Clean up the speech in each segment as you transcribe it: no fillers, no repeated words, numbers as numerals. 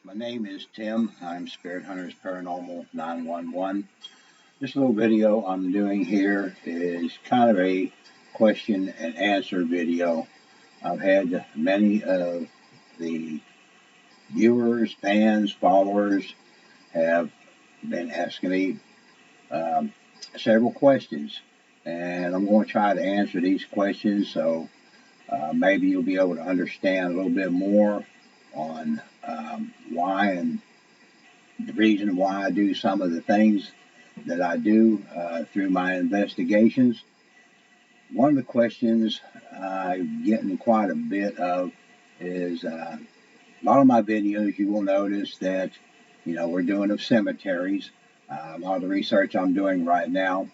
My name is Tim. I'm Spirit Hunters Paranormal 911. This little video I'm doing here is kind of a question and answer video. I've had many of the viewers, fans, followers have been asking me um, several questions, and I'm going to try to answer these questions so maybe you'll be able to understand a little bit more on why and the reason why I do some of the things that I do through my investigations. One of the questions I'm getting quite a bit of is a lot of my videos. You will notice that we're doing of cemeteries. A lot of the research I'm doing right now.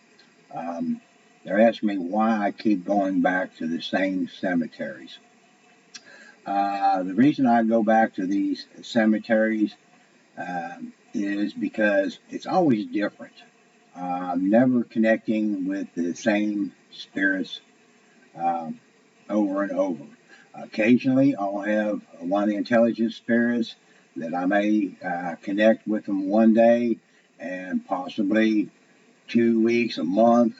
Um, they're asking me why I keep going back to the same cemeteries. The reason I go back to these cemeteries is because it's always different. Never connecting with the same spirits um, over and over. Occasionally, I'll have one of the intelligent spirits that I may connect with them one day, and possibly 2 weeks, a month,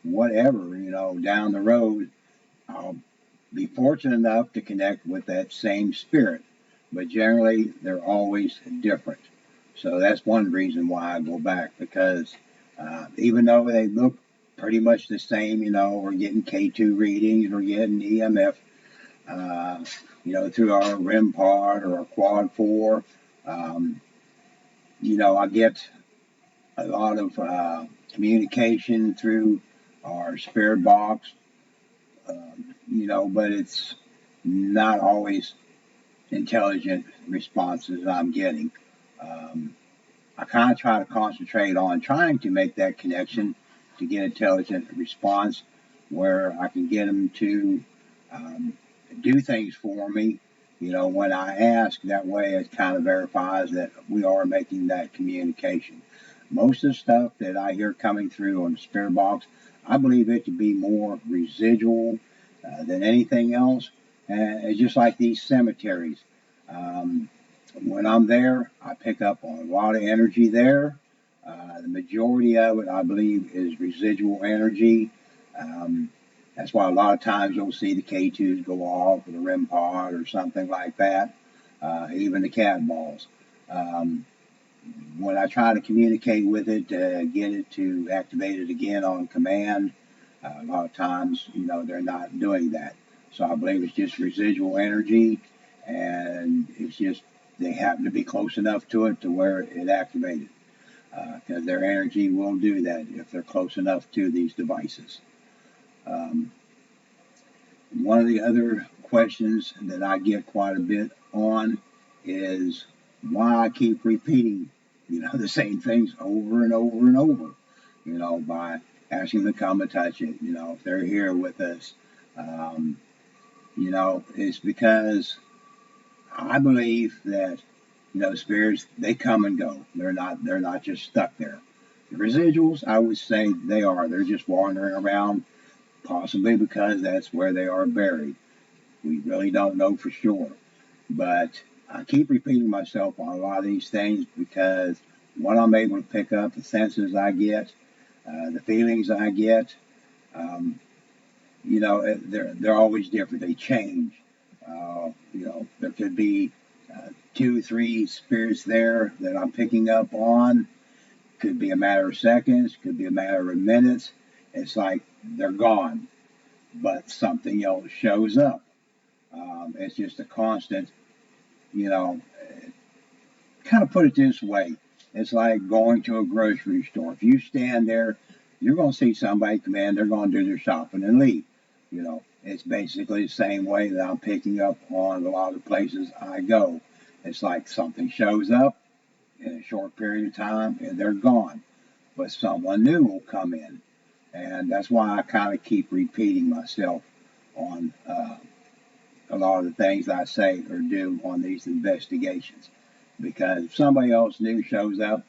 whatever, down the road, I'll be fortunate enough to connect with that same spirit. But generally, they're always different. So that's one reason why I go back, because even though they look pretty much the same, we're getting K2 readings, we're getting EMF, uh, through our REM pod or our quad 4. Um, I get a lot of communication through our spirit box, but it's not always intelligent responses I'm getting. Um, I kind of try to concentrate on trying to make that connection to get intelligent response where I can get them to um, do things for me. When I ask, that way it kind of verifies that we are making that communication. Most of the stuff that I hear coming through on the spirit box, I believe it to be more residual than anything else. And it's just like these cemeteries. Um, when I'm there, I pick up on a lot of energy there. The majority of it, I believe, is residual energy. Um, that's why a lot of times you'll see the K2s go off or the REM pod or something like that, even the cat balls. Um, when I try to communicate with it, get it to activate it again on command, a lot of times, they're not doing that. So I believe it's just residual energy, and it's just they happen to be close enough to it to where it activated. Because their energy will do that if they're close enough to these devices. Um, One of the other questions that I get quite a bit on is why I keep repeating, the same things over and over and over, by asking them to come and touch it, if they're here with us. Um, it's because I believe that, spirits, they come and go. They're not just stuck there. The residuals, I would say they are. They're just wandering around, possibly because that's where they are buried. We really don't know for sure. But I keep repeating myself on a lot of these things because what I'm able to pick up, the senses I get, the feelings I get, um, they're always different. They change. There could be two, three spirits there that I'm picking up on. Could be a matter of seconds. Could be a matter of minutes. It's like they're gone, but something else shows up. It's just a constant, you know, kind of put it this way. It's like going to a grocery store. If you stand there, you're going to see somebody come in, they're going to do their shopping and leave. It's basically the same way that I'm picking up on a lot of places I go. It's like something shows up in a short period of time and they're gone, but someone new will come in. And that's why I kind of keep repeating myself on a lot of the things I say or do on these investigations. Because if somebody else new shows up,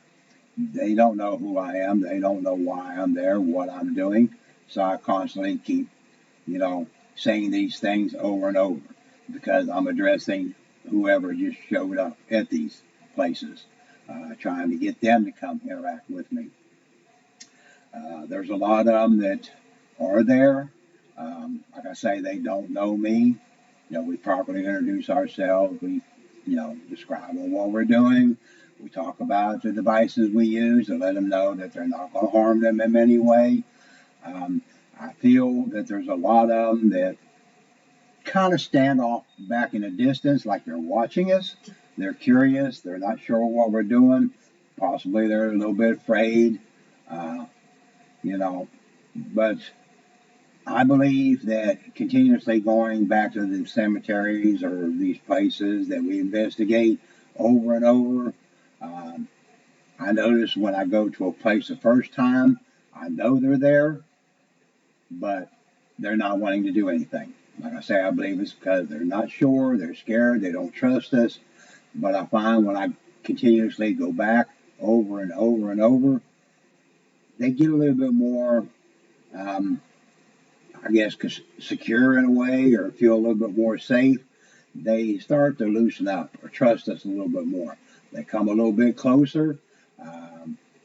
they don't know who I am, they don't know why I'm there, what I'm doing. So I constantly keep, you know, saying these things over and over because I'm addressing whoever just showed up at these. places, trying to get them to come interact with me. There's a lot of them that are there. Like I say, they don't know me. We properly introduce ourselves. We, describe what we're doing. We talk about the devices we use to let them know that they're not going to harm them in any way. Um, I feel that there's a lot of them that kind of stand off back in the distance, like they're watching us. They're curious. They're not sure what we're doing. Possibly they're a little bit afraid. Uh, you know, but I believe that continuously going back to the cemeteries or these places that we investigate over and over, um, I notice when I go to a place the first time, I know they're there, but they're not wanting to do anything. Like I say, I believe it's because they're not sure, they're scared, they don't trust us. But I find when I continuously go back over and over and over, they get a little bit more, um, I guess, secure in a way or feel a little bit more safe. They start to loosen up or trust us a little bit more. They come a little bit closer.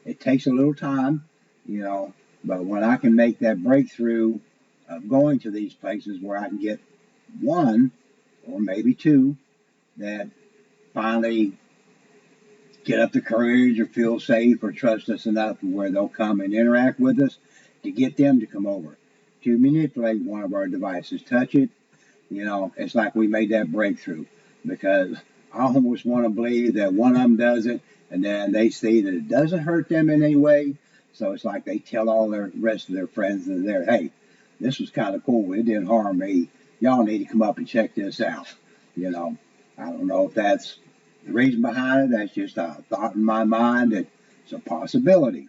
It takes a little time, you know, but when I can make that breakthrough of going to these places where I can get one or maybe two that finally get up the courage or feel safe or trust us enough where they'll come and interact with us to get them to come over to manipulate one of our devices, touch it. It's like we made that breakthrough because I almost want to believe that one of them does it and then they see that it doesn't hurt them in any way. So it's like they tell all the rest of their friends that are there, hey, this was kind of cool. It didn't harm me. Y'all need to come up and check this out. You know, I don't know if that's the reason behind it. That's just a thought in my mind that it's a possibility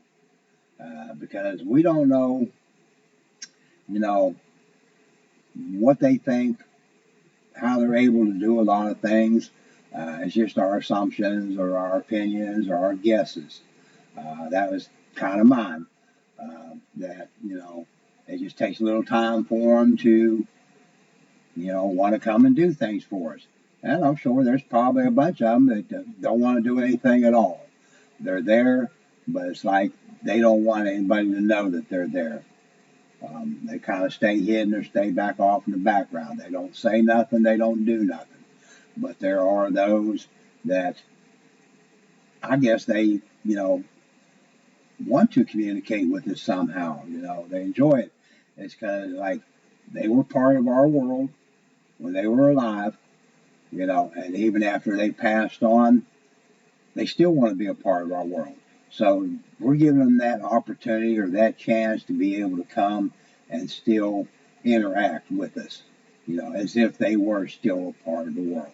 because we don't know, you know, what they think, how they're able to do a lot of things. It's just our assumptions or our opinions or our guesses. That was kind of mine. That, it just takes a little time for them to, want to come and do things for us. And I'm sure there's probably a bunch of them that don't want to do anything at all. They're there, but it's like they don't want anybody to know that they're there. They kind of stay hidden or stay back off in the background. They don't say nothing. They don't do nothing. But there are those that I guess they, want to communicate with us somehow. They enjoy it. It's kind of like they were part of our world when they were alive, and even after they passed on, they still want to be a part of our world. So we're giving them that opportunity or that chance to be able to come and still interact with us, as if they were still a part of the world.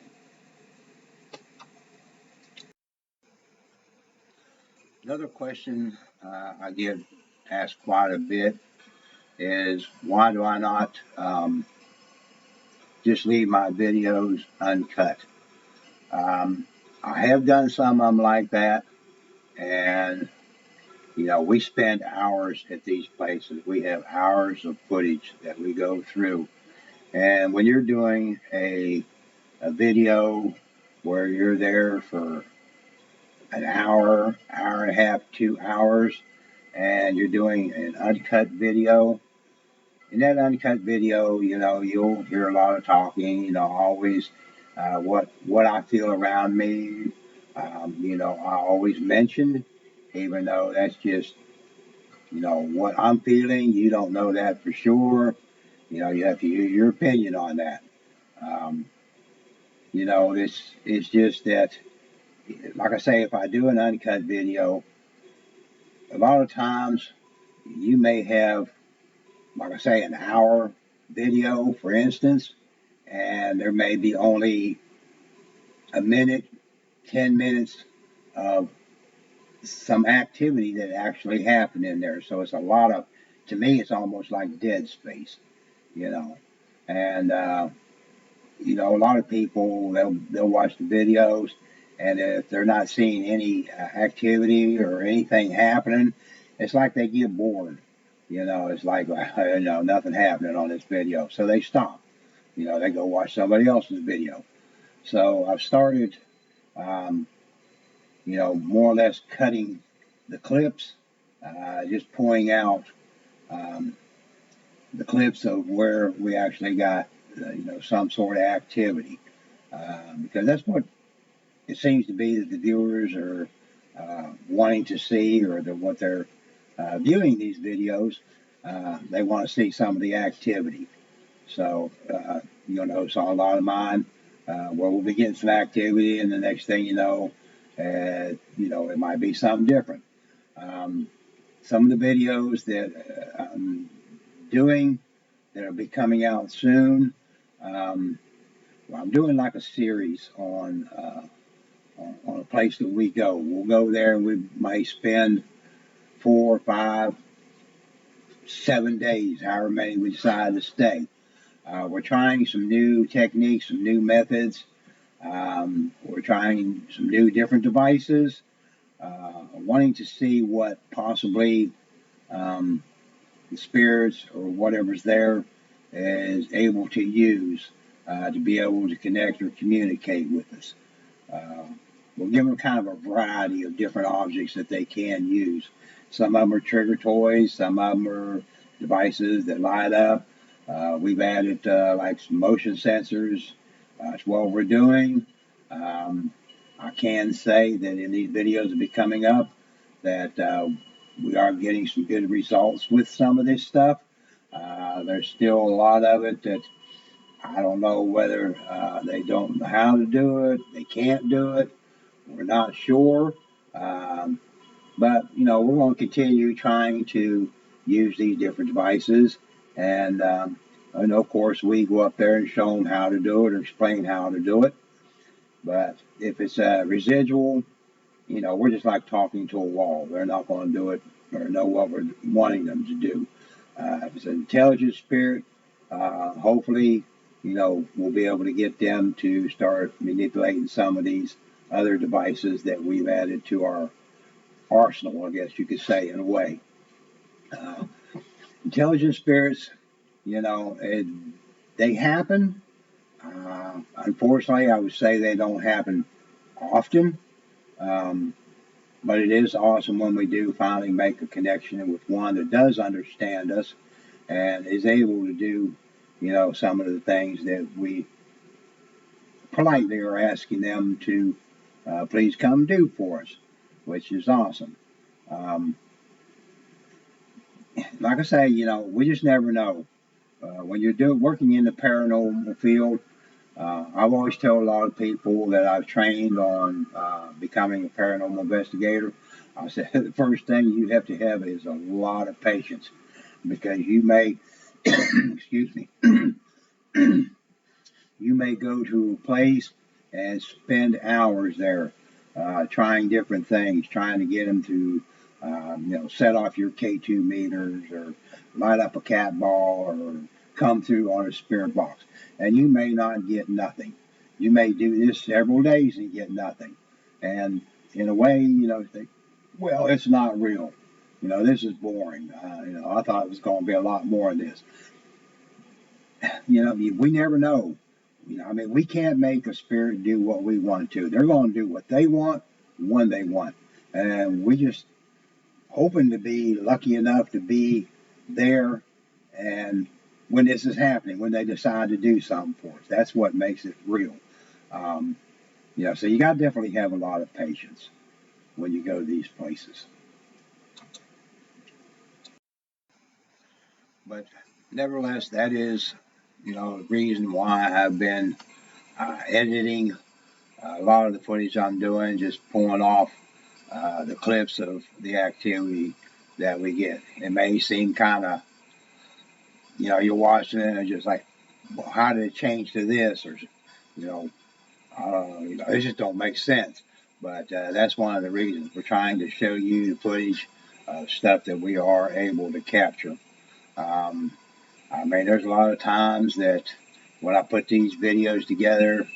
Another question I get asked quite a bit is why do I not just leave my videos uncut? Um, I have done some of them like that, and we spend hours at these places. We have hours of footage that we go through, and when you're doing a video where you're there for an hour, hour and a half, 2 hours, and you're doing an uncut video. In that uncut video, you'll hear a lot of talking. Always what I feel around me. I always mention, even though that's just what I'm feeling. You don't know that for sure. You have to use your opinion on that. Um, this it's just that, like I say, if I do an uncut video, a lot of times you may have, like I say, an hour video, for instance, and there may be only a minute, 10 minutes of some activity that actually happened in there. So it's a lot of, to me, it's almost like dead space, you know. And, a lot of people, they'll watch the videos, and if they're not seeing any activity or anything happening, it's like they get bored. It's like, nothing happening on this video. So they stop. They go watch somebody else's video. So I've started um, more or less cutting the clips, just pointing out um, the clips of where we actually got, some sort of activity. Because that's what it seems to be that the viewers are wanting to see, or what they're viewing these videos. They want to see some of the activity. So so a lot of mine, where we'll be getting some activity, and the next thing you know, it might be something different. Um, some of the videos that I'm doing that will be coming out soon. Um, well, I'm doing like a series on a place that we go. We'll go there and we might spend 4, 5, 7 days, however many we decide to stay. We're trying some new techniques, some new methods. We're trying some new different devices, wanting to see what possibly um, the spirits or whatever's there is able to use to be able to connect or communicate with us. Uh, we'll give them kind of a variety of different objects that they can use. Some of them are trigger toys, some of them are devices that light up. We've added like some motion sensors. That's what we're doing. Um, I can say that in these videos that be coming up, that we are getting some good results with some of this stuff. There's still a lot of it that I don't know whether they don't know how to do it, they can't do it, we're not sure. Um, but, we're going to continue trying to use these different devices. And I know, of course, we go up there and show them how to do it or explain how to do it. But if it's a residual, we're just like talking to a wall. They're not going to do it or know what we're wanting them to do. If it's an intelligent spirit, hopefully, we'll be able to get them to start manipulating some of these other devices that we've added to our arsenal, I guess you could say, in a way. Uh, Intelligent spirits, they happen. Unfortunately, I would say they don't happen often. Um, But it is awesome when we do finally make a connection with one that does understand us and is able to do, some of the things that we politely are asking them to please come do for us, which is awesome. Um, like I say, we just never know. When you're working in the paranormal field, I've always told a lot of people that I've trained on becoming a paranormal investigator. I said the first thing you have to have is a lot of patience because you may, excuse me, you may go to a place and spend hours there trying different things, trying to get them to, set off your K2 meters or light up a cat ball or come through on a spirit box. And you may not get nothing. You may do this several days and get nothing. And in a way, think, well, it's not real. This is boring. I thought it was going to be a lot more of this. We never know. We can't make a spirit do what we want to. They're going to do what they want when they want. And we just hoping to be lucky enough to be there and when this is happening, when they decide to do something for us. That's what makes it real. Um, so you got to definitely have a lot of patience when you go to these places. But nevertheless, that is, the reason why I've been editing a lot of the footage I'm doing, just pulling off the clips of the activity that we get. It may seem kind of, you're watching it and just like, well, how did it change to this? Or, you know, it just don't make sense. But that's one of the reasons we're trying to show you the footage of stuff that we are able to capture. Um, there's a lot of times that when I put these videos together,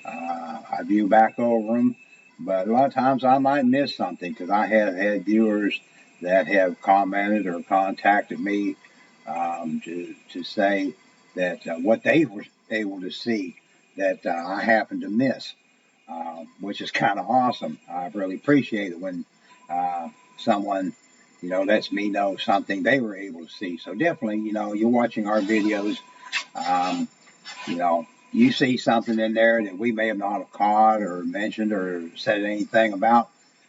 I view back over them, but a lot of times I might miss something because I have had viewers that have commented or contacted me to say that what they were able to see that I happened to miss. which is kind of awesome. I really appreciate it when someone, lets me know something they were able to see. So definitely, you're watching our videos. Um, you see something in there that we may have not have caught or mentioned or said anything about.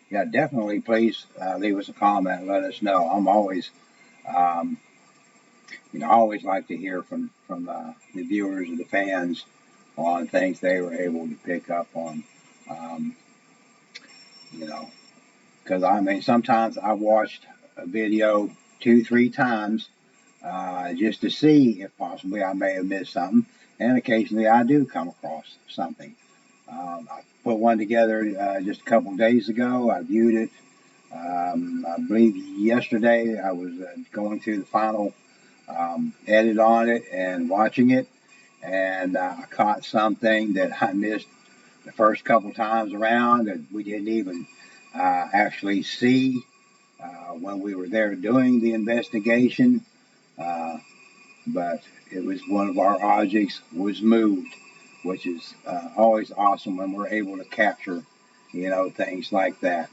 Yeah, definitely. Please leave us a comment and let us know. I'm always, um, I always like to hear from the viewers or the fans on things they were able to pick up on. Um, you know, because I mean, sometimes I watched a video two, three times just to see if possibly I may have missed something, and occasionally I do come across something. I put one together just a couple of days ago. I viewed it. I believe yesterday I was going through the final edit on it and watching it, and I caught something that I missed the first couple times around that we didn't even actually see when we were there doing the investigation. Uh, but it was one of our objects was moved, which is always awesome when we're able to capture, things like that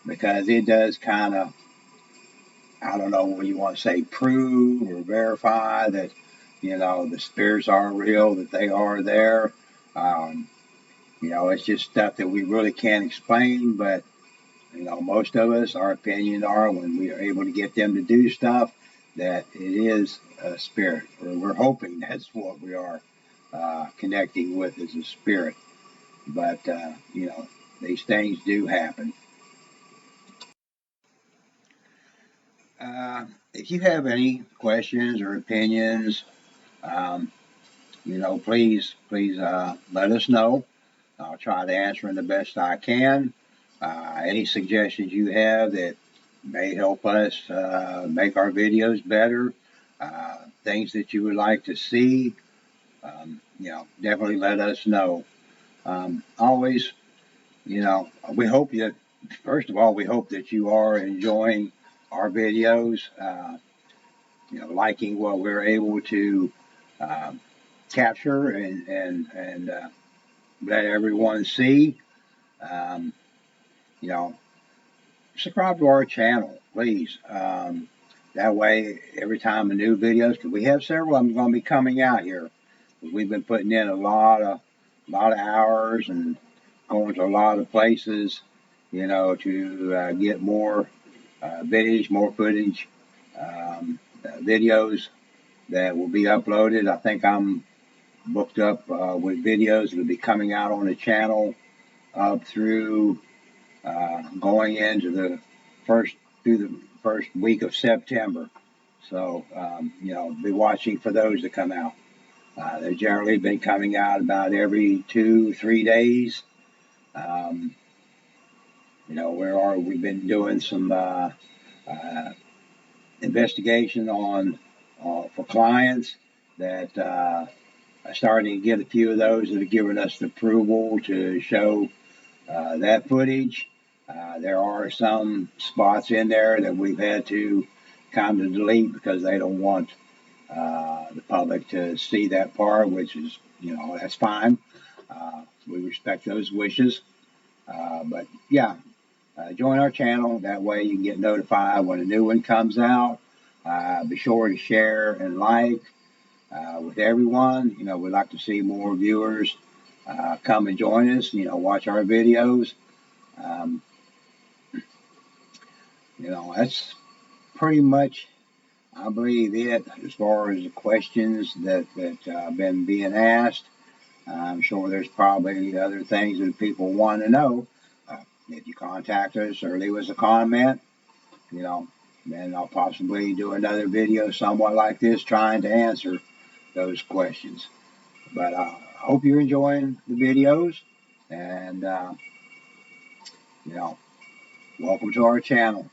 because it does kind of, I don't know what you want to say, prove or verify that, the spirits are real, that they are there. Um, it's just stuff that we really can't explain, but most of us, our opinion are when we are able to get them to do stuff, that it is a spirit, or we're hoping that's what we are connecting with is a spirit. But, these things do happen. If you have any questions or opinions, um, please let us know. I'll try to answer them the best I can. Any suggestions you have that may help us make our videos better, things that you would like to see, definitely let us know. Always, we hope that, first of all, we hope that you are enjoying our videos, liking what we're able to um, capture and let everyone see. Um, you know, subscribe to our channel, please. That way, every time a new videos, because we have several of them going to be coming out here. We've been putting in a lot of hours and going to a lot of places, to get more videos, more footage, videos that will be uploaded. I think I'm booked up with videos that will be coming out on the channel up through going into the first through the first week of September. So be watching for those to come out. They've generally been coming out about every 2, 3 days. Um, where are we've been doing some uh, investigation on for clients that starting to get a few of those that have given us the approval to show that footage. There are some spots in there that we've had to kind of delete because they don't want the public to see that part, which is, that's fine. We respect those wishes. But yeah, join our channel. That way you can get notified when a new one comes out. Be sure to share and like with everyone. We'd like to see more viewers come and join us, watch our videos. Um, that's pretty much, I believe, it as far as the questions that have been being asked. I'm sure there's probably other things that people want to know. If you contact us or leave us a comment, you know, then I'll possibly do another video somewhat like this trying to answer those questions. But I hope you're enjoying the videos and, you know, welcome to our channel.